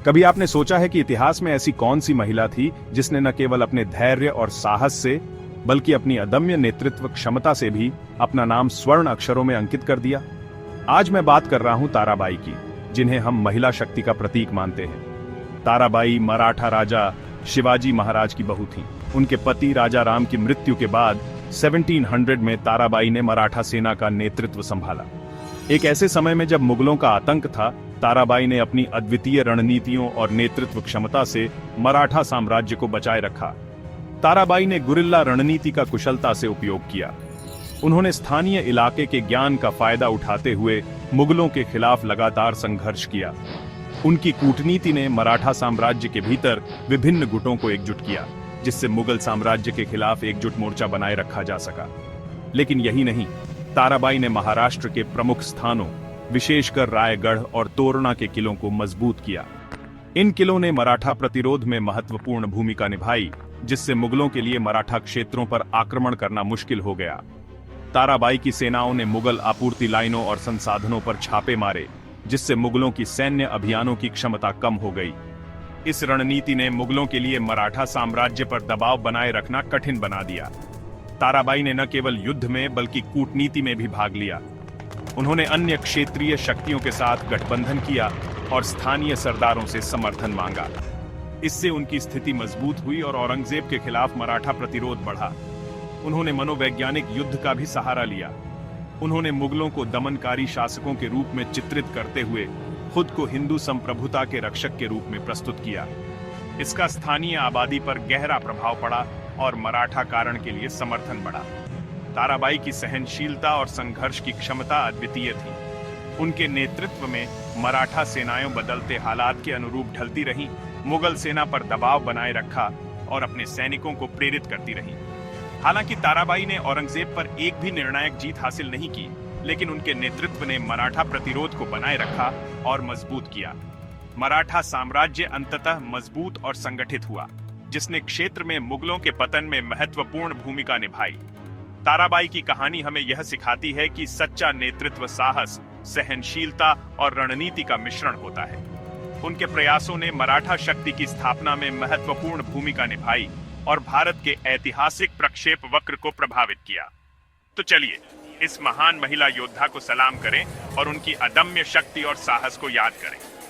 कभी आपने सोचा है कि इतिहास में ऐसी कौन सी महिला थी जिसने न केवल अपने धैर्य और साहस से बल्कि अपनी अदम्य नेतृत्व क्षमता से भी अपना नाम स्वर्ण अक्षरों में अंकित कर दिया? आज मैं बात कर रहा हूं ताराबाई की, जिन्हें हम महिला शक्ति का प्रतीक मानते हैं। ताराबाई मराठा राजा शिवाजी महाराज की बहू थीं। उनके पति राजा राम की मृत्यु के बाद 1700 में ताराबाई ने मराठा सेना का नेतृत्व संभाला। एक ऐसे समय में जब मुगलों का आतंक था, ताराबाई ने अपनी अद्वितीय रणनीतियों और नेतृत्व क्षमता से मराठा साम्राज्य को बचाए रखा। ताराबाई ने गुरिल्ला रणनीति का कुशलता से उपयोग किया। उन्होंने स्थानीय इलाके के ज्ञान का फायदा उठाते हुए मुगलों के खिलाफ लगातार संघर्ष किया। उनकी कूटनीति ने मराठा साम्राज्य के भीतर विभिन्न गुटों को एकजुट किया, जिससे मुगल साम्राज्य के खिलाफ एकजुट मोर्चा बनाए रखा जा सका। लेकिन यही नहीं, ताराबाई ने महाराष्ट्र के प्रमुख स्थानों, विशेषकर रायगढ़ और तोरणा के किलों को मजबूत किया। इन किलों ने मराठा प्रतिरोध में महत्वपूर्ण भूमिका निभाई, जिससे मुगलों के लिए मराठा क्षेत्रों पर आक्रमण करना मुश्किल हो गया। ताराबाई की सेनाओं ने मुगल आपूर्ति लाइनों और संसाधनों पर छापे मारे, जिससे मुगलों की सैन्य अभियानों की क्षमता कम हो गई। इस रणनीति ने मुगलों के लिए मराठा साम्राज्य पर दबाव बनाए रखना कठिन बना दिया। ताराबाई ने न केवल युद्ध में बल्कि कूटनीति में भी भाग लिया। उन्होंने अन्य क्षेत्रीय शक्तियों के साथ गठबंधन किया और स्थानीय सरदारों से समर्थन मांगा। इससे उनकी स्थिति मजबूत हुई और औरंगजेब के खिलाफ मराठा प्रतिरोध बढ़ा। उन्होंने मनोवैज्ञानिक युद्ध का भी सहारा लिया। उन्होंने मुगलों को दमनकारी शासकों के रूप में चित्रित करते हुए खुद को हिंदू संप्रभुता के रक्षक के रूप में प्रस्तुत किया। इसका स्थानीय आबादी पर गहरा प्रभाव पड़ा और मराठा कारण के लिए समर्थन बढ़ा। ताराबाई की सहनशीलता और संघर्ष की क्षमता अद्वितीय थी। उनके नेतृत्व में मराठा सेनाएं बदलते हालात के अनुरूप ढलती रहीं, मुगल सेना पर दबाव बनाए रखा और अपने सैनिकों को प्रेरित करती रहीं। हालांकि ताराबाई ने औरंगजेब पर एक भी निर्णायक जीत हासिल नहीं की, लेकिन उनके नेतृत्व ने मराठा प्रतिरोध को बनाए रखा और मजबूत किया। मराठा साम्राज्य अंततः मजबूत और संगठित हुआ, जिसने क्षेत्र में मुगलों के पतन में महत्वपूर्ण भूमिका निभाई। ताराबाई की कहानी हमें यह सिखाती है कि सच्चा नेतृत्व साहस, सहनशीलता और रणनीति का मिश्रण होता है। उनके प्रयासों ने मराठा शक्ति की स्थापना में महत्वपूर्ण भूमिका निभाई और भारत के ऐतिहासिक प्रक्षेप वक्र को प्रभावित किया। तो चलिए इस महान महिला योद्धा को सलाम करें और उनकी अदम्य शक्ति और साहस को याद करें।